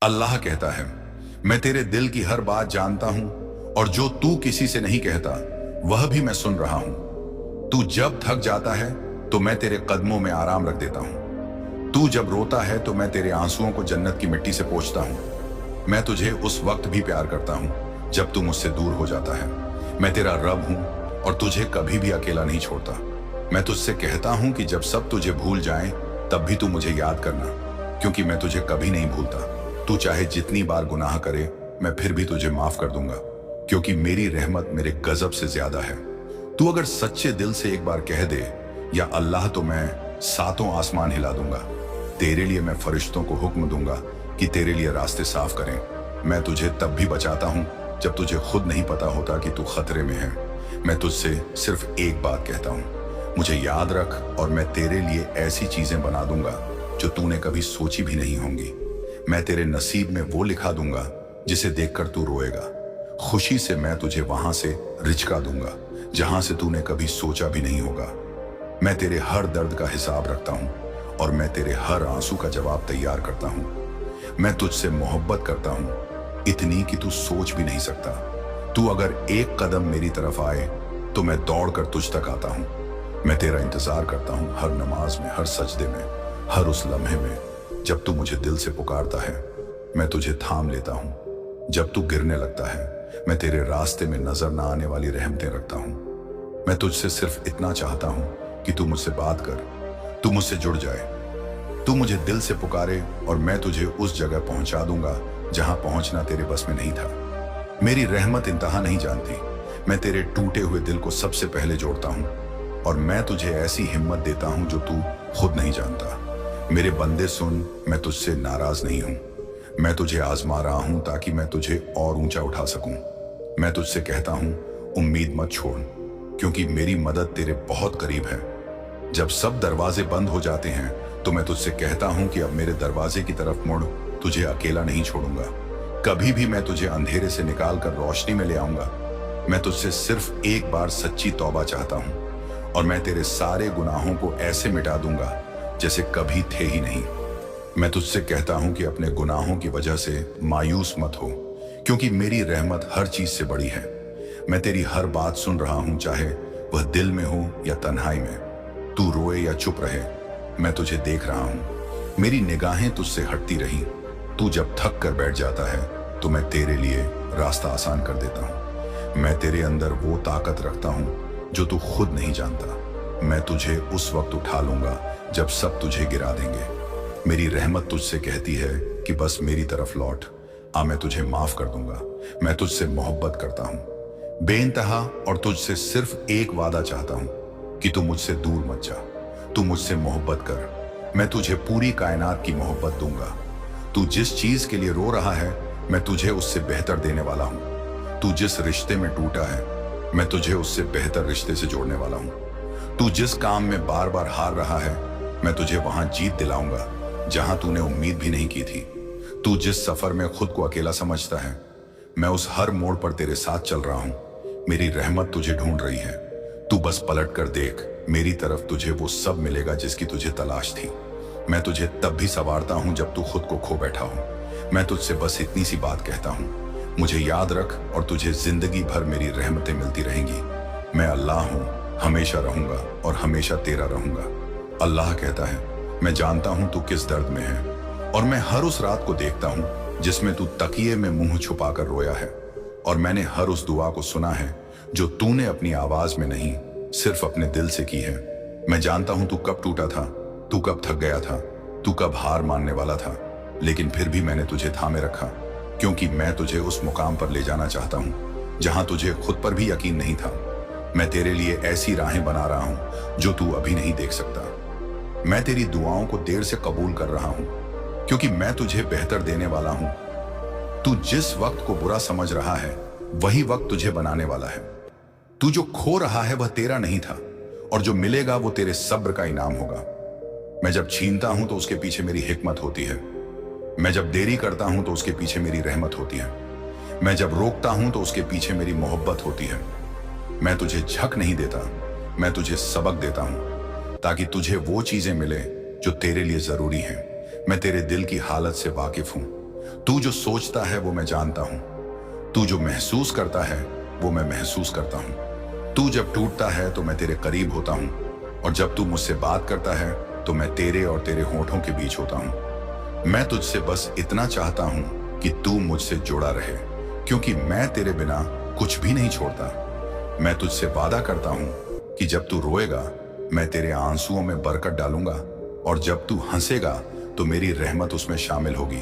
अल्लाह कहता है, मैं तेरे दिल की हर बात जानता हूं और जो तू किसी से नहीं कहता वह भी मैं सुन रहा हूं। तू जब थक जाता है तो मैं तेरे कदमों में आराम रख देता हूं। तू जब रोता है तो मैं तेरे आंसुओं को जन्नत की मिट्टी से पोंछता हूं। मैं तुझे उस वक्त भी प्यार करता हूं जब तू मुझसे दूर हो जाता है। मैं तेरा रब हूं और तुझे कभी भी अकेला नहीं छोड़ता। मैं तुझसे कहता हूं कि जब सब तुझे भूल जाएं तब भी तू मुझे याद करना, क्योंकि मैं तुझे कभी नहीं भूलता। तू चाहे जितनी बार गुनाह करे मैं फिर भी तुझे माफ कर दूंगा, क्योंकि मेरी रहमत मेरे गजब से ज्यादा है। तू अगर सच्चे दिल से एक बार कह दे या अल्लाह, तो मैं सातों आसमान हिला दूंगा। तेरे लिए मैं फरिश्तों को हुक्म दूंगा कि तेरे लिए रास्ते साफ करें। मैं तुझे तब भी बचाता हूं जब तुझे खुद नहीं पता होता कि तू खतरे में है। मैं तुझसे सिर्फ एक बात कहता हूं, मुझे याद रख और मैं तेरे लिए ऐसी चीजें बना दूंगा जो तूने कभी सोची भी नहीं होंगी। मैं तेरे नसीब में वो लिखा दूंगा जिसे देखकर तू रोएगा। खुशी से मैं तुझे वहां से रिझका दूंगा जहां से तूने कभी सोचा भी नहीं होगा। मैं तेरे हर दर्द का हिसाब रखता हूं और मैं तेरे हर आंसू का जवाब तैयार करता हूं। मैं तुझसे मोहब्बत करता हूं, इतनी कि तू सोच भी नहीं सकता। तू अगर एक कदम मेरी तरफ आए तो मैं दौड़कर तुझ तक आता हूं। मैं तेरा इंतजार करता हूं हर नमाज में, हर सजदे में, हर उस लम्हे में जब तू मुझे दिल से पुकारता है। मैं तुझे थाम लेता हूं जब तू गिरने लगता है। मैं तेरे रास्ते में नजर ना आने वाली रहमतें रखता हूं। मैं तुझसे सिर्फ इतना चाहता हूं कि तू मुझसे बात कर, तू मुझसे जुड़ जाए। तू मुझे दिल से पुकारे और मैं तुझे उस जगह पहुंचा दूंगा जहां पहुंचना तेरे बस में नहीं था। मेरी रहमत इंतहा नहीं जानती। मैं तेरे टूटे हुए दिल को सबसे पहले जोड़ता हूं और मैं तुझे ऐसी हिम्मत देता हूं जो तू खुद नहीं जानता। मेरे बंदे सुन, मैं तुझसे नाराज नहीं हूं। मैं तुझे आजमा रहा हूं ताकि मैं तुझे और ऊंचा उठा सकूं। मैं तुझसे कहता हूं, उम्मीद मत छोड़, क्योंकि मेरी मदद तेरे बहुत करीब है। जब सब दरवाजे बंद हो जाते हैं तो मैं तुझसे कहता हूं कि अब मेरे दरवाजे की तरफ मुड़, तुझे अकेला नहीं छोड़ूंगा। कभी भी मैं तुझे अंधेरे से निकाल कर रोशनी में ले आऊंगा। मैं तुझसे सिर्फ एक बार सच्ची तौबा चाहता हूं और मैं तेरे सारे गुनाहों को ऐसे मिटा दूंगा जैसे कभी थे ही नहीं। मैं तुझसे कहता हूं कि अपने गुनाहों की वजह से मायूस मत हो, क्योंकि मेरी रहमत हर चीज से बड़ी है। मैं तेरी हर बात सुन रहा हूं, चाहे वह दिल में हो या तन्हाई में। तू रोए या चुप रहे, मैं तुझे देख रहा हूं। मेरी निगाहें तुझसे हटती रही। तू जब थक कर बैठ जाता है तो मैं तेरे लिए रास्ता आसान कर देता हूं। मैं तेरे अंदर वो ताकत रखता हूं जो तू खुद नहीं जानता। मैं तुझे उस वक्त उठा लूंगा जब सब तुझे गिरा देंगे। मेरी रहमत तुझसे कहती है कि बस मेरी तरफ लौट आ, मैं तुझे माफ कर दूंगा। मैं तुझसे मोहब्बत करता हूं बेइंतहा और तुझसे सिर्फ एक वादा चाहता हूं कि तू मुझसे दूर मत जा। तू मुझसे मोहब्बत कर, मैं तुझे पूरी कायनात की मोहब्बत दूंगा। तू जिस चीज के लिए रो रहा है मैं तुझे उससे बेहतर देने वाला हूं। तू जिस रिश्ते में टूटा है मैं तुझे उससे बेहतर रिश्ते से जोड़ने वाला हूं। तू जिस काम में बार बार हार रहा है मैं तुझे वहां जीत दिलाऊंगा जहां तूने उम्मीद भी नहीं की थी। तू जिस सफर में खुद को अकेला समझता है मैं उस हर मोड़ पर तेरे साथ चल रहा हूं। मेरी रहमत तुझे ढूंढ रही है। तू बस पलट कर देख, मेरी तरफ तुझे वो सब मिलेगा जिसकी तुझे तलाश थी। मैं तुझे तब भी संवारता हूं जब तू खुद को खो बैठा हो। मैं तुझसे बस इतनी सी बात कहता हूं, मुझे याद रख और तुझे जिंदगी भर मेरी रहमतें मिलती रहेंगी। मैं अल्लाह हूं, हमेशा रहूंगा और हमेशा तेरा रहूंगा। अल्लाह कहता है, मैं जानता हूं तू किस दर्द में है और मैं हर उस रात को देखता हूं जिसमें तू तकिए में मुंह छुपाकर रोया है। और मैंने हर उस दुआ को सुना है जो तूने अपनी आवाज में नहीं, सिर्फ अपने दिल से की है। मैं जानता हूं तू कब टूटा था, तू कब थक गया था, तू कब हार मानने वाला था, लेकिन फिर भी मैंने तुझे थामे रखा, क्योंकि मैं तुझे उस मुकाम पर ले जाना चाहता हूं जहां तुझे खुद पर भी यकीन नहीं था। मैं तेरे लिए ऐसी राहें बना रहा हूं जो तू अभी नहीं देख सकता। मैं तेरी दुआओं को देर से कबूल कर रहा हूं, क्योंकि मैं तुझे बेहतर देने वाला हूं। तू जिस वक्त को बुरा समझ रहा है वही वक्त तुझे बनाने वाला है। तू जो खो रहा है वह तेरा नहीं था और जो मिलेगा वो तेरे सब्र का इनाम होगा। मैं जब छीनता हूं तो उसके पीछे मेरी हिकमत होती है। मैं जब देरी करता हूं तो उसके पीछे मेरी रहमत होती है। मैं जब रोकता हूं तो उसके पीछे मेरी मोहब्बत होती है। मैं तुझे झक नहीं देता, मैं तुझे सबक देता हूं ताकि तुझे वो चीजें मिले जो तेरे लिए जरूरी हैं। मैं तेरे दिल की हालत से वाकिफ हूं। तू जो सोचता है वो मैं जानता हूं, तू जो महसूस करता है वो मैं महसूस करता हूं। तू जब टूटता है तो मैं तेरे करीब होता हूं, और जब तू मुझसे बात करता है तो मैं तेरे और तेरे होठों के बीच होता हूं। मैं तुझसे बस इतना चाहता हूं कि तू मुझसे जुड़ा रहे, क्योंकि मैं तेरे बिना कुछ भी नहीं छोड़ता। मैं तुझसे वादा करता हूं कि जब तू रोएगा मैं तेरे आंसुओं में बरकत डालूंगा, और जब तू हंसेगा तो मेरी रहमत उसमें शामिल होगी।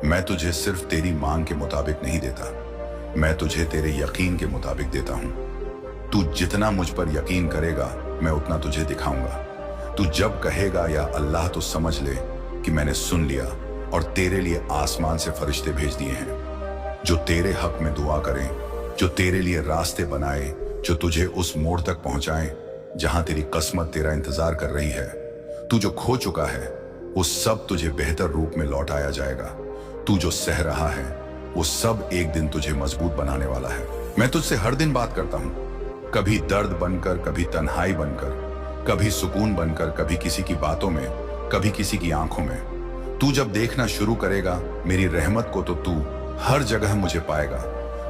मैं तुझे सिर्फ तेरी मांग के मुताबिक नहीं देता, मैं तुझे तेरे यकीन के मुताबिक देता हूं। तू जितना मुझ पर यकीन करेगा मैं उतना तुझे दिखाऊंगा। तू जब कहेगा या अल्लाह, तो समझ ले कि मैंने सुन लिया और तेरे लिए आसमान से फरिश्ते भेज दिए हैं जो तेरे हक में दुआ करें, जो तेरे लिए रास्ते बनाए, जो तुझे उस मोड़ तक पहुंचाएं जहां तेरी किस्मत तेरा इंतजार कर रही है। तू जो खो चुका है वो सब तुझे बेहतर रूप में लौटाया जाएगा। तू जो सह रहा है वो सब एक दिन तुझे मजबूत बनाने वाला है। मैं तुझसे हर दिन बात करता हूं, कभी दर्द बनकर, कभी तन्हाई बनकर, कभी सुकून बनकर, कभी किसी की बातों में, कभी किसी की आंखों में। तू जब देखना शुरू करेगा मेरी रहमत को तो तू हर जगह मुझे पाएगा।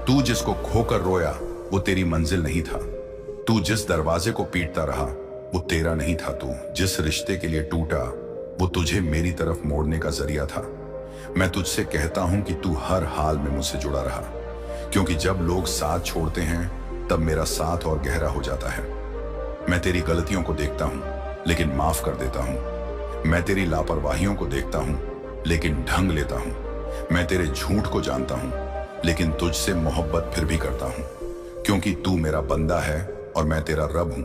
तू जिसको खोकर रोया वो तेरी मंजिल नहीं था, तू जिस दरवाजे को पीटता रहा वो तेरा नहीं था, तू जिस रिश्ते के लिए टूटा वो तुझे मेरी तरफ मोड़ने का जरिया था। मैं तुझसे कहता हूं कि तू हर हाल में मुझसे जुड़ा रहा, क्योंकि जब लोग साथ छोड़ते हैं तब मेरा साथ और गहरा हो जाता है। मैं तेरी गलतियों को देखता हूं लेकिन माफ कर देता हूं। मैं तेरी लापरवाहियों को देखता हूं लेकिन ढंग लेता हूं। मैं तेरे झूठ को जानता हूं लेकिन तुझसे मोहब्बत फिर भी करता हूं, क्योंकि तू मेरा बंदा है और मैं तेरा रब हूं।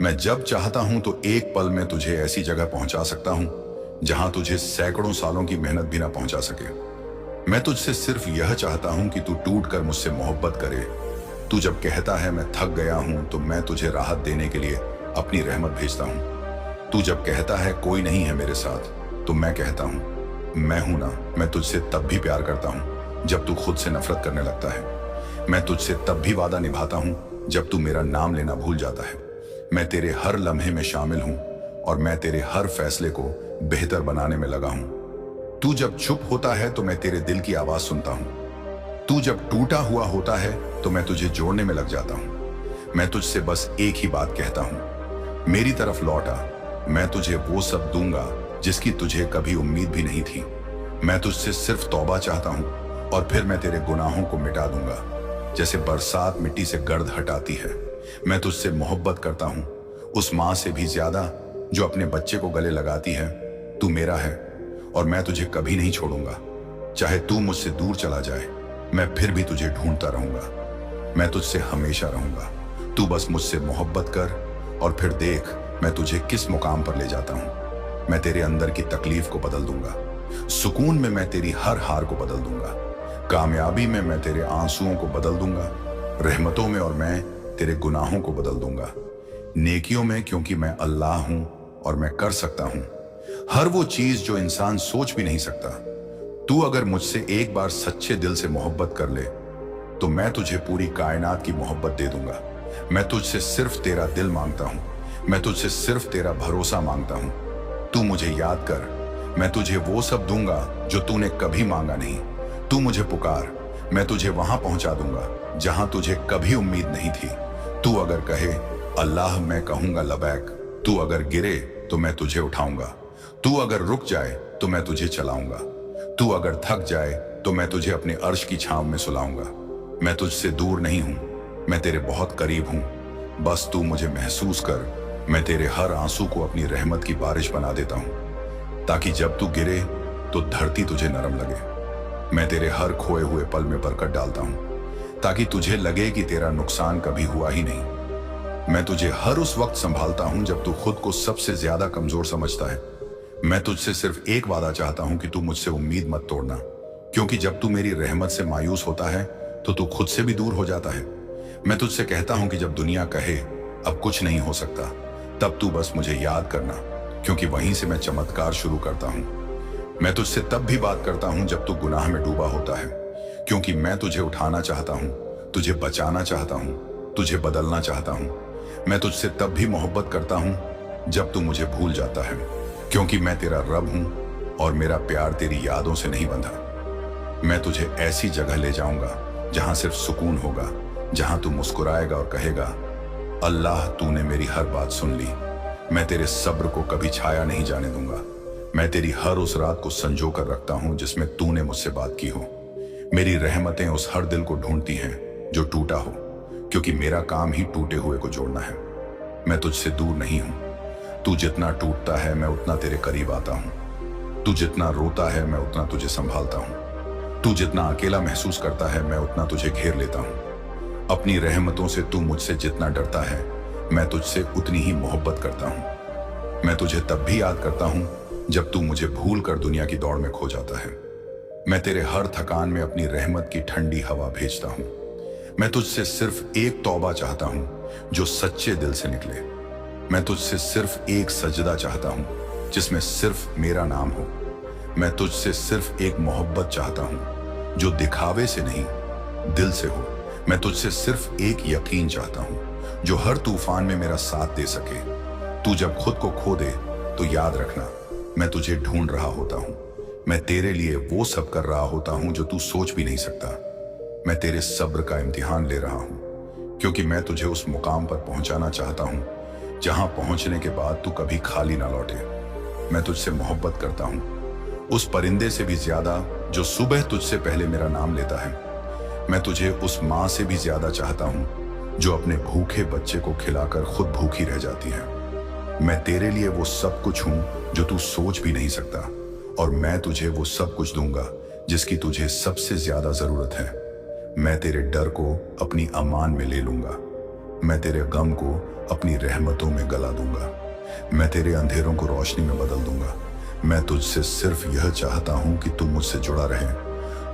मैं जब चाहता हूं तो एक पल में तुझे ऐसी जगह पहुंचा सकता हूं जहां तुझे सैकड़ों सालों की मेहनत भी ना पहुंचा सके। मैं तुझसे सिर्फ यह चाहता हूं कि तू टूट कर मुझसे मोहब्बत करे। तू जब कहता है मैं थक गया हूं तो मैं तुझे राहत देने के लिए अपनी रहमत भेजता हूं। तू जब कहता है कोई नहीं है मेरे साथ तो मैं कहता हूं मैं हूं ना। मैं तुझसे तब भी प्यार करता हूं जब तू खुद से नफरत करने लगता है। मैं तुझसे तब भी वादा निभाता हूं जब तू मेरा नाम लेना भूल जाता है। मैं तेरे हर लम्हे में शामिल हूं और मैं तेरे हर फैसले को बेहतर बनाने में लगा हूं। तू जब चुप होता है तो मैं तेरे दिल की आवाज सुनता हूं। तू जब टूटा हुआ होता है तो मैं तुझे जोड़ने में लग जाता हूं। मैं तुझसे बस एक ही बात कहता हूं, मेरी तरफ लौटा, मैं तुझे वो सब दूंगा जिसकी तुझे कभी उम्मीद भी नहीं थी। मैं तुझसे सिर्फ तौबा चाहता हूं और फिर मैं तेरे गुनाहों को मिटा दूंगा, जैसे बरसात मिट्टी से गर्द हटाती है। मैं तुझसे मोहब्बत करता हूं, उस माँ से भी ज्यादा जो अपने बच्चे को गले लगाती है। तू मेरा है और मैं तुझे कभी नहीं छोड़ूंगा। चाहे तू मुझसे दूर चला जाए मैं फिर भी तुझे ढूंढता रहूंगा। मैं तुझसे हमेशा रहूंगा। तू बस मुझसे मोहब्बत कर और फिर देख मैं तुझे किस मुकाम पर ले जाता हूं। मैं तेरे अंदर की तकलीफ को बदल दूंगा, सुकून में मैं तेरी हर हार को बदल दूंगा, कामयाबी में मैं तेरे आंसुओं को बदल दूंगा, रहमतों में और मैं तेरे गुनाहों को बदल दूंगा, नेकियों में, क्योंकि मैं अल्लाह हूं और मैं कर सकता हूं हर वो चीज जो इंसान सोच भी नहीं सकता। तू अगर मुझसे एक बार सच्चे दिल से मोहब्बत कर ले तो मैं तुझे पूरी कायनात की मोहब्बत दे दूंगा। मैं तुझसे सिर्फ तेरा दिल मांगता हूं, मैं तुझसे सिर्फ तेरा भरोसा मांगता हूं। तू मुझे याद कर, मैं तुझे वो सब दूंगा जो तूने कभी मांगा नहीं। तू मुझे पुकार, मैं तुझे वहां पहुंचा दूंगा जहां तुझे कभी उम्मीद नहीं थी। तू अगर कहे अल्लाह, मैं कहूंगा लबैक। तू अगर गिरे तो मैं तुझे उठाऊंगा। तू अगर रुक जाए तो मैं तुझे चलाऊंगा। तू अगर थक जाए तो मैं तुझे अपने अर्श की छांव में सुलाऊंगा। मैं तुझसे दूर नहीं हूं, मैं तेरे बहुत करीब हूं। बस तू मुझे महसूस कर, मैं तेरे हर आंसू को अपनी रहमत की बारिश बना देता हूं, ताकि जब तू गिरे तो धरती तुझे नरम लगे। मैं तेरे हर खोए हुए पल में बरकत डालता हूं, ताकि तुझे लगे कि तेरा नुकसान कभी हुआ ही नहीं। मैं तुझे हर उस वक्त संभालता हूं जब तू खुद को सबसे ज्यादा कमजोर समझता है। मैं तुझसे सिर्फ एक वादा चाहता हूं कि तू मुझसे उम्मीद मत तोड़ना, क्योंकि जब तू मेरी रहमत से मायूस होता है तो तू खुद से भी दूर हो जाता है। मैं तुझसे कहता हूं कि जब दुनिया कहे अब कुछ नहीं हो सकता, तब तू बस मुझे याद करना, क्योंकि वहीं से मैं चमत्कार शुरू करता हूं। मैं तुझसे तब भी बात करता हूं जब तू गुनाह में डूबा होता है, क्योंकि मैं तुझे उठाना चाहता हूं, तुझे बचाना चाहता हूं, तुझे बदलना चाहता हूं। मैं तुझसे तब भी मोहब्बत करता हूं जब तू मुझे भूल जाता है, क्योंकि मैं तेरा रब हूं और मेरा प्यार तेरी यादों से नहीं बंधा। मैं तुझे ऐसी जगह ले जाऊंगा जहां सिर्फ सुकून होगा, जहां तू मुस्कुराएगा और कहेगा, अल्लाह तूने मेरी हर बात सुन ली। मैं तेरे सब्र को कभी छाया नहीं जाने दूंगा। मैं तेरी हर उस रात को संजो कर रखता हूं जिसमें तूने मुझसे बात की हो। मेरी रहमतें उस हर दिल को ढूंढती हैं जो टूटा हो, क्योंकि मेरा काम ही टूटे हुए को जोड़ना है। मैं तुझसे दूर नहीं हूं। तू जितना टूटता है मैं उतना तेरे करीब आता हूं। तू जितना रोता है मैं उतना तुझे संभालता हूं। तू जितना अकेला महसूस करता है मैं उतना तुझे घेर लेता हूं। अपनी रहमतों से तू मुझसे जितना डरता है मैं तुझसे उतनी ही मोहब्बत करता हूं। मैं तुझे तब भी याद करता हूं जब तू मुझे भूल कर दुनिया की दौड़ में खो जाता है। मैं तेरे हर थकान में अपनी रहमत की ठंडी हवा भेजता हूं। मैं तुझसे सिर्फ एक तौबा चाहता हूं जो सच्चे दिल से निकले। मैं तुझसे सिर्फ एक सजदा चाहता हूं जिसमें सिर्फ मेरा नाम हो। मैं तुझसे सिर्फ एक मोहब्बत चाहता हूं जो दिखावे से नहीं दिल से हो। मैं तुझसे सिर्फ एक यकीन चाहता हूं जो हर तूफान में मेरा साथ दे सके। तू जब खुद को खो दे तो याद रखना मैं तुझे ढूंढ रहा होता हूं। मैं तेरे लिए वो सब कर रहा होता हूं जो तू सोच भी नहीं सकता। मैं तेरे सब्र का इम्तिहान ले रहा हूं, क्योंकि मैं तुझे उस मुकाम पर पहुंचाना चाहता हूं जहां पहुंचने के बाद तू कभी खाली ना लौटे। मैं तुझसे मोहब्बत करता हूं, उस परिंदे से भी ज्यादा जो सुबह तुझसे पहले मेरा नाम लेता है। मैं तुझे उस माँ से भी ज्यादा चाहता हूं जो अपने भूखे बच्चे को खिलाकर खुद भूखी रह जाती है। मैं तेरे लिए वो सब कुछ हूं जो तू सोच भी नहीं सकता, और मैं तुझे वो सब कुछ दूंगा जिसकी तुझे सबसे ज्यादा जरूरत है। मैं तेरे डर को अपनी अमान में ले लूंगा। मैं तेरे गम को अपनी रहमतों में गला दूंगा। मैं तेरे अंधेरों को रोशनी में बदल दूंगा। मैं तुझसे सिर्फ यह चाहता हूं कि तू मुझसे जुड़ा रहे।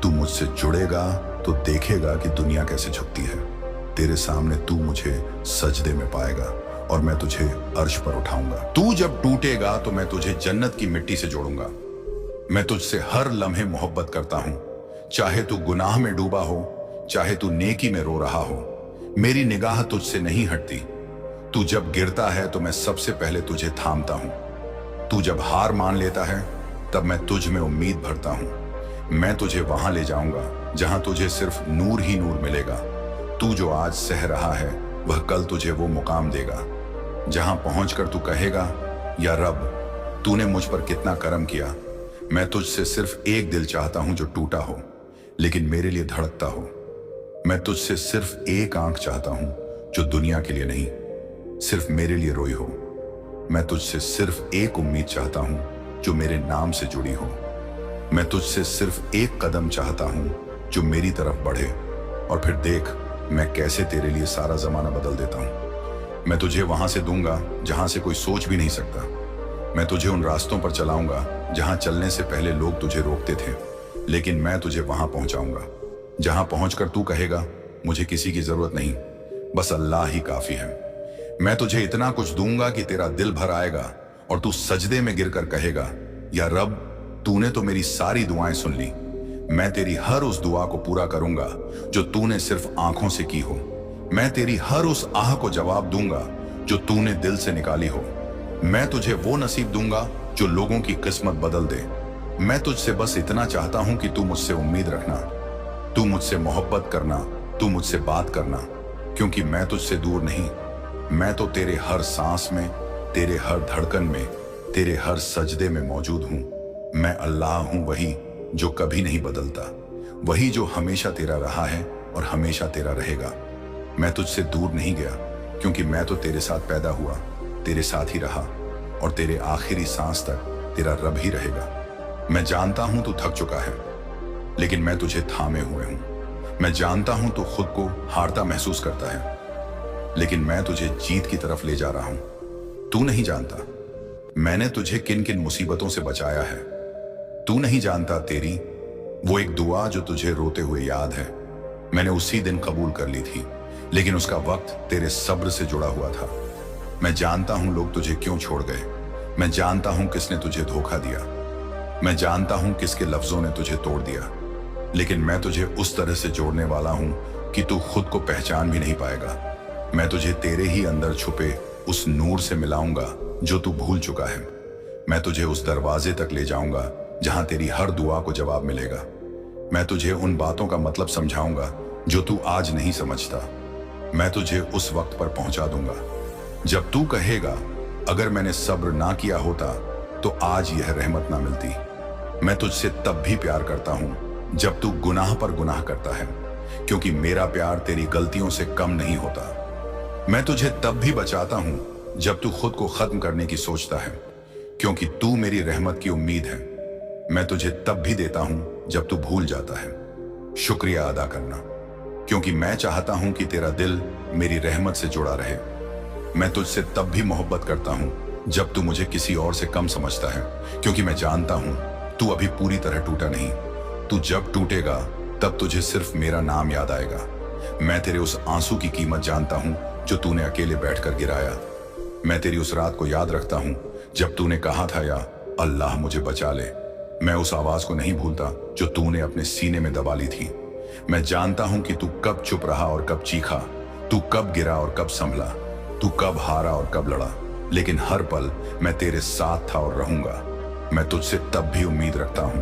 तू मुझसे जुड़ेगा तो देखेगा कि दुनिया कैसे झुकती है। तेरे सामने तू मुझे सजदे में पाएगा और मैं तुझे अर्श पर उठाऊंगा। तू जब टूटेगा तो मैं तुझे जन्नत की मिट्टी से जोड़ूंगा। मैं तुझसे हर लम्हे मोहब्बत करता हूं, चाहे तू गुनाह में डूबा हो, चाहे तू नेकी में रो रहा हो। मेरी निगाह तुझसे नहीं हटती। तू जब गिरता है तो मैं सबसे पहले तुझे थामता हूं। तू जब हार मान लेता है तब मैं तुझ में उम्मीद भरता हूं। मैं तुझे वहां ले जाऊंगा जहां तुझे सिर्फ नूर ही नूर मिलेगा। तू जो आज सह रहा है वह कल तुझे वो मुकाम देगा जहां पहुंचकर तू कहेगा, या रब तूने मुझ पर कितना करम किया। मैं तुझसे सिर्फ एक दिल चाहता हूं जो टूटा हो लेकिन मेरे लिए धड़कता हो। मैं तुझसे सिर्फ एक आंख चाहता हूं जो दुनिया के लिए नहीं सिर्फ मेरे लिए रोई हो। मैं तुझसे सिर्फ एक उम्मीद चाहता हूं जो मेरे नाम से जुड़ी हो। मैं तुझसे सिर्फ एक कदम चाहता हूं जो मेरी तरफ बढ़े, और फिर देख मैं कैसे तेरे लिए सारा जमाना बदल देता हूं। मैं तुझे वहां से दूंगा जहां से कोई सोच भी नहीं सकता। मैं तुझे उन रास्तों पर चलाऊंगा जहां चलने से पहले लोग तुझे रोकते थे, लेकिन मैं तुझे वहां पहुंचाऊंगा जहां पहुंचकर तू कहेगा, मुझे किसी की जरूरत नहीं, बस अल्लाह ही काफी है। मैं तुझे इतना कुछ दूंगा कि तेरा दिल भर आएगा और तू सजदे में गिरकर कहेगा, या रब तूने तो मेरी सारी दुआएं सुन ली। मैं तेरी हर उस दुआ को पूरा करूंगा जो तूने सिर्फ आंखों से की हो। मैं तेरी हर उस आह को जवाब दूंगा जो तूने दिल से निकाली हो। मैं तुझे वो नसीब दूंगा जो लोगों की किस्मत बदल दे। मैं तुझसे बस इतना चाहता हूं कि तू मुझसे उम्मीद रखना, तू मुझसे मोहब्बत करना, तू मुझसे बात करना, क्योंकि मैं तुझसे दूर नहीं। मैं तो तेरे हर सांस में, तेरे हर धड़कन में, तेरे हर सजदे में मौजूद हूं। मैं अल्लाह हूं, वही जो कभी नहीं बदलता, वही जो हमेशा तेरा रहा है और हमेशा तेरा रहेगा। मैं तुझसे दूर नहीं गया, क्योंकि मैं तो तेरे साथ पैदा हुआ, तेरे साथ ही रहा, और तेरे आखिरी सांस तक तेरा रब ही रहेगा। मैं जानता हूं तू थक चुका है, लेकिन मैं तुझे थामे हुए हूं। मैं जानता हूं तू खुद को हारता महसूस करता है, लेकिन मैं तुझे जीत की तरफ ले जा रहा हूं। तू नहीं जानता मैंने तुझे किन किन मुसीबतों से बचाया है। तू नहीं जानता तेरी वो एक दुआ जो तुझे रोते हुए याद है, मैंने उसी दिन कबूल कर ली थी, लेकिन उसका वक्त तेरे सब्र से जुड़ा हुआ था। मैं जानता हूं लोग तुझे क्यों छोड़ गए। मैं जानता हूं किसने तुझे धोखा दिया। मैं जानता हूं किसके लफ्जों ने तुझे तोड़ दिया, लेकिन मैं तुझे उस तरह से जोड़ने वाला हूं कि तू खुद को पहचान भी नहीं पाएगा। मैं तुझे तेरे ही अंदर छुपे उस नूर से मिलाऊंगा जो तू भूल चुका है। मैं तुझे उस दरवाजे तक ले जाऊंगा जहां तेरी हर दुआ को जवाब मिलेगा। मैं तुझे उन बातों का मतलब समझाऊंगा जो तू आज नहीं समझता। मैं तुझे उस वक्त पर पहुंचा दूंगा जब तू कहेगा, अगर मैंने सब्र ना किया होता तो आज यह रहमत ना मिलती। मैं तुझसे तब भी प्यार करता हूं जब तू गुनाह पर गुनाह करता है, क्योंकि मेरा प्यार तेरी गलतियों से कम नहीं होता। मैं तुझे तब भी बचाता हूं जब तू खुद को खत्म करने की सोचता है, क्योंकि तू मेरी रहमत की उम्मीद है। मैं तुझे तब भी देता हूं जब तू भूल जाता है शुक्रिया अदा करना, क्योंकि मैं चाहता हूं कि तेरा दिल मेरी रहमत से जुड़ा रहे। मैं तुझसे तब भी मोहब्बत करता हूं जब तू मुझे किसी और से कम समझता है, क्योंकि मैं जानता हूं तू अभी पूरी तरह टूटा नहीं। तू जब टूटेगा तब तुझे सिर्फ मेरा नाम याद आएगा। मैं तेरे उस आंसू की कीमत जानता हूं जो तूने अकेले बैठकर गिराया। मैं तेरी उस रात को याद रखता हूं जब तूने कहा था, या अल्लाह मुझे बचा ले। मैं उस आवाज को नहीं भूलता जो तूने अपने सीने में दबा ली थी। मैं जानता हूं कि तू कब चुप रहा और कब चीखा, तू कब गिरा और कब संभला, तू कब हारा और कब लड़ा, लेकिन हर पल मैं तेरे साथ था और रहूंगा। मैं तुझसे तब भी उम्मीद रखता हूं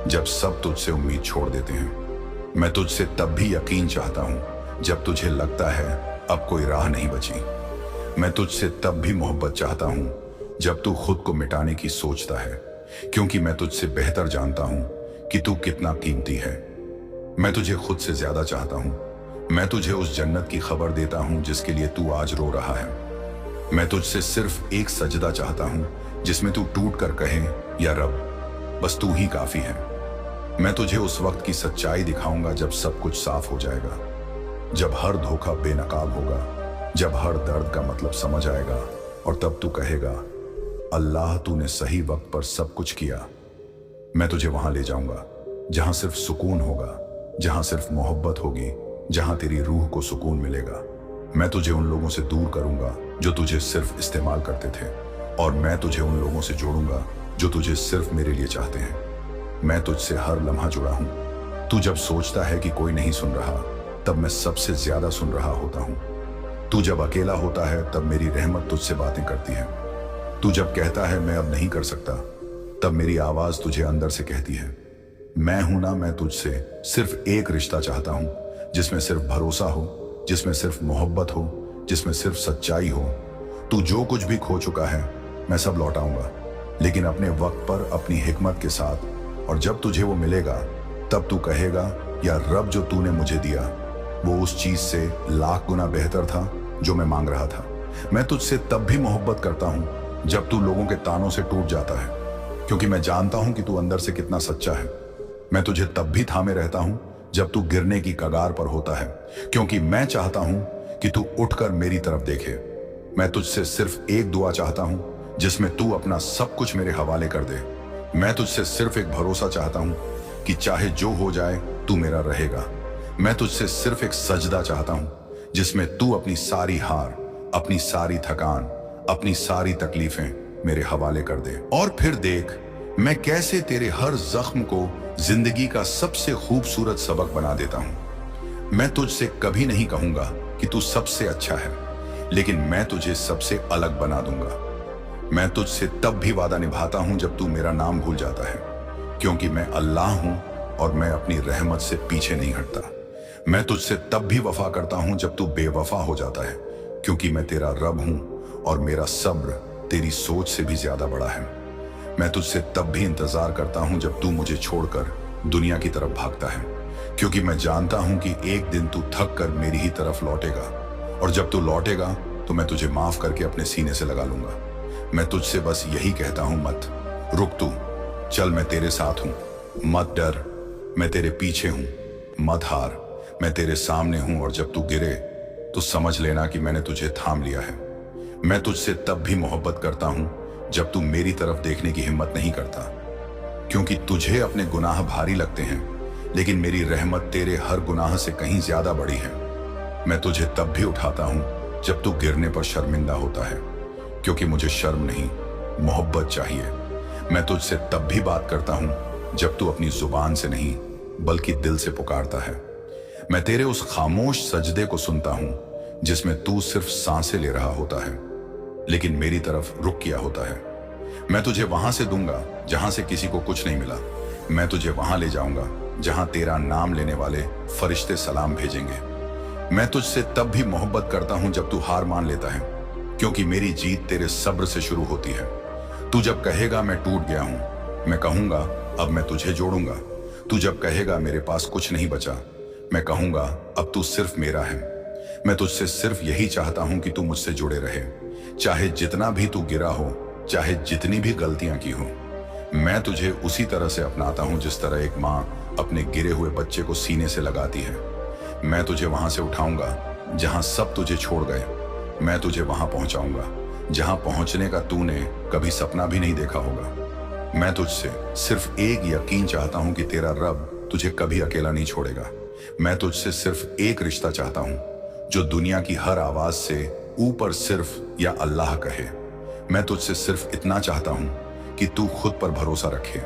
जब सब तुझसे उम्मीद छोड़ देते हैं। मैं तुझसे तब भी यकीन चाहता हूं जब तुझे लगता है अब कोई राह नहीं बची। मैं तुझसे तब भी मोहब्बत चाहता हूं जब तू खुद को मिटाने की सोचता है, क्योंकि मैं तुझसे बेहतर जानता हूं कि तू कितना कीमती है। मैं तुझे खुद से ज्यादा चाहता हूं। मैं तुझे उस जन्नत की खबर देता हूं जिसके लिए तू आज रो रहा है। मैं तुझसे सिर्फ एक सजदा चाहता हूं जिसमें तू टूट कर कहे, या रब बस तू ही काफी है। मैं तुझे उस वक्त की सच्चाई दिखाऊंगा जब सब कुछ साफ हो जाएगा, जब हर धोखा बेनकाब होगा, जब हर दर्द का मतलब समझ आएगा, और तब तू कहेगा, अल्लाह तूने सही वक्त पर सब कुछ किया। मैं तुझे वहां ले जाऊंगा जहां सिर्फ सुकून होगा, जहां सिर्फ मोहब्बत होगी, जहां तेरी रूह को सुकून मिलेगा। मैं तुझे उन लोगों से दूर करूंगा जो तुझे सिर्फ इस्तेमाल करते थे, और मैं तुझे उन लोगों से जोड़ूंगा जो तुझे सिर्फ मेरे लिए चाहते हैं। मैं तुझसे हर लम्हा जुड़ा हूं। तू जब सोचता है कि कोई नहीं सुन रहा, तब मैं सबसे ज्यादा सुन रहा होता हूं। तू जब अकेला होता है तब मेरी रहमत तुझसे बातें करती है। तू जब कहता है मैं अब नहीं कर सकता, तब मेरी आवाज तुझे अंदर से कहती है, मैं हूं ना। मैं तुझसे सिर्फ एक रिश्ता चाहता हूं जिसमें सिर्फ भरोसा हो, जिसमें सिर्फ मोहब्बत हो, जिसमें सिर्फ सच्चाई हो। तू जो कुछ भी खो चुका है मैं सब लौटाऊंगा, लेकिन अपने वक्त पर, अपनी हिकमत के साथ। और जब तुझे वो मिलेगा तब तू कहेगा, या रब जो तूने मुझे दिया वो उस चीज से लाख गुना बेहतर था जो मैं मांग रहा था। मैं तुझसे तब भी मोहब्बत करता हूं जब तू लोगों के तानों से टूट जाता है, क्योंकि मैं जानता हूं कि तू अंदर से कितना सच्चा है। मैं तुझे तब भी थामे रहता हूं जब तू गिरने की कगार पर होता है, क्योंकि मैं चाहता हूं कि तू उठकर मेरी तरफ देखे। मैं तुझसे सिर्फ एक दुआ चाहता हूं जिसमें तू अपना सब कुछ मेरे हवाले कर दे। मैं तुझसे सिर्फ एक भरोसा चाहता हूं कि चाहे जो हो जाए तू मेरा रहेगा। मैं तुझसे सिर्फ एक सजदा चाहता हूं जिसमें तू अपनी सारी हार, अपनी सारी थकान, अपनी सारी तकलीफें मेरे हवाले कर दे। और फिर देख मैं कैसे तेरे हर जख्म को जिंदगी का सबसे खूबसूरत सबक बना देता हूं। मैं तुझसे कभी नहीं कहूंगा कि तू सबसे अच्छा है, लेकिन मैं तुझे सबसे अलग बना दूंगा। मैं तुझसे तब भी वादा निभाता हूं जब तू मेरा नाम भूल जाता है, क्योंकि मैं अल्लाह हूं और मैं अपनी रहमत से पीछे नहीं हटता। मैं तुझसे तब भी वफा करता हूं जब तू बेवफा हो जाता है, क्योंकि मैं तेरा रब हूं और मेरा सब्र तेरी सोच से भी ज्यादा बड़ा है। मैं तुझसे तब भी इंतजार करता हूं जब तू मुझे छोड़कर दुनिया की तरफ भागता है, क्योंकि मैं जानता हूं कि एक दिन तू थक कर मेरी ही तरफ लौटेगा, और जब तू लौटेगा तो मैं तुझे माफ करके अपने सीने से लगा लूंगा। मैं तुझसे बस यही कहता हूं, मत रुक, तू चल, मैं तेरे साथ हूं। मत डर, मैं तेरे पीछे हूं। मत हार, मैं तेरे सामने हूं, और जब तू गिरे तो समझ लेना कि मैंने तुझे थाम लिया है। मैं तुझसे तब भी मोहब्बत करता हूं जब तू मेरी तरफ देखने की हिम्मत नहीं करता, क्योंकि तुझे अपने गुनाह भारी लगते हैं, लेकिन मेरी रहमत तेरे हर गुनाह से कहीं ज्यादा बड़ी है। मैं तुझे तब भी उठाता हूं जब तू गिरने पर शर्मिंदा होता है, क्योंकि मुझे शर्म नहीं, मोहब्बत चाहिए। मैं तुझसे तब भी बात करता हूं जब तू अपनी जुबान से नहीं बल्कि दिल से पुकारता है। मैं तेरे उस खामोश सजदे को सुनता हूं जिसमें तू सिर्फ सांसें ले रहा होता है, लेकिन मेरी तरफ रुक किया होता है। मैं तुझे वहां से दूंगा जहां से किसी को कुछ नहीं मिला। मैं तुझे वहां ले जाऊंगा जहां तेरा नाम लेने वाले फरिश्ते सलाम भेजेंगे। मैं तुझसे तब भी मोहब्बत करता हूं जब तू हार मान लेता है, क्योंकि मेरी जीत तेरे सब्र से शुरू होती है। तू जब कहेगा मैं टूट गया हूं, मैं कहूंगा अब मैं तुझे जोड़ूंगा। तू जब कहेगा मेरे पास कुछ नहीं बचा, मैं कहूंगा अब तू सिर्फ मेरा है। मैं तुझसे सिर्फ यही चाहता हूं कि तू मुझसे जुड़े रहे, चाहे जितना भी तू गिरा हो, चाहे जितनी भी गलतियां की हो। मैं तुझे उसी तरह से अपनाता हूं जिस तरह एक माँ अपने गिरे हुए बच्चे को सीने से लगाती है। मैं तुझे वहां से उठाऊंगा जहां सब तुझे छोड़ गए। मैं तुझे वहां पहुंचाऊंगा जहां पहुंचने का तूने कभी सपना भी नहीं देखा होगा। मैं तुझसे सिर्फ एक यकीन चाहता हूं कि तेरा रब तुझे कभी अकेला नहीं छोड़ेगा। मैं तुझसे सिर्फ एक रिश्ता चाहता हूं जो दुनिया की हर आवाज से ऊपर सिर्फ या अल्लाह कहे। मैं तुझसे सिर्फ इतना चाहता हूं कि तू खुद पर भरोसा रखे,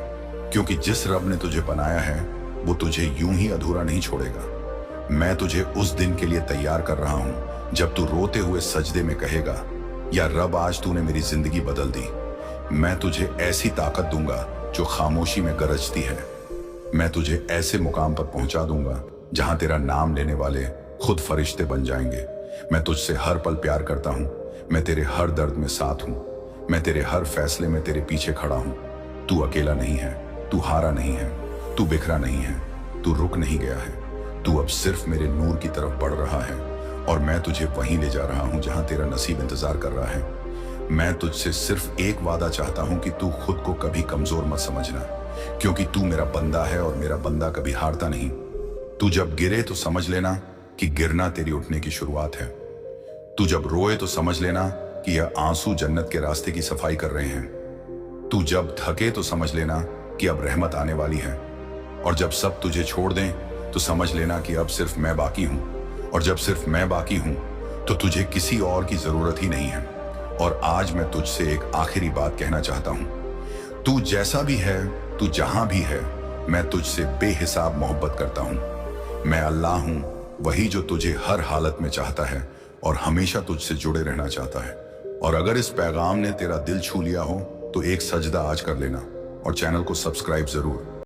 क्योंकि जिस रब ने तुझे बनाया है वो तुझे यूं ही अधूरा नहीं छोड़ेगा। मैं तुझे उस दिन के लिए तैयार कर रहा हूं जब तू रोते हुए सजदे में कहेगा, या रब आज तूने मेरी जिंदगी बदल दी। मैं तुझे ऐसी ताकत दूंगा जो खामोशी में गरजती है। मैं तुझे ऐसे मुकाम पर पहुंचा दूंगा जहां तेरा नाम लेने वाले खुद फरिश्ते बन जाएंगे। मैं तुझसे हर पल प्यार करता हूं, मैं तेरे हर दर्द में साथ हूं, मैं तेरे हर फैसले में तेरे पीछे खड़ा हूं। तू अकेला नहीं है, तू हारा नहीं है, तू बिखरा नहीं है, तू रुक नहीं गया है। तू अब सिर्फ मेरे नूर की तरफ बढ़ रहा है और मैं तुझे वहीं ले जा रहा हूं जहां तेरा नसीब इंतजार कर रहा है। मैं तुझसे सिर्फ एक वादा चाहता हूं कि तू खुद को कभी कमजोर मत समझना, क्योंकि तू मेरा बंदा है और मेरा बंदा कभी हारता नहीं। तू जब गिरे तो समझ लेना कि गिरना तेरी उठने की शुरुआत है। तू जब रोए तो समझ लेना कि यह आंसू जन्नत के रास्ते की सफाई कर रहे हैं। तू जब थके तो समझ लेना कि अब रहमत आने वाली है। और जब सब तुझे छोड़ दें तो समझ लेना कि अब सिर्फ मैं बाकी हूं, और जब सिर्फ मैं बाकी हूं तो तुझे किसी और की जरूरत ही नहीं है। और आज मैं तुझसे एक आखिरी बात कहना चाहता हूं। तू जैसा भी है, तू जहां भी है, मैं तुझसे बेहिसाब मोहब्बत करता हूं। मैं अल्लाह हूं, वही जो तुझे हर हालत में चाहता है और हमेशा तुझसे जुड़े रहना चाहता है। और अगर इस पैगाम ने तेरा दिल छू लिया हो तो एक सजदा आज कर लेना और चैनल को सब्सक्राइब जरूर।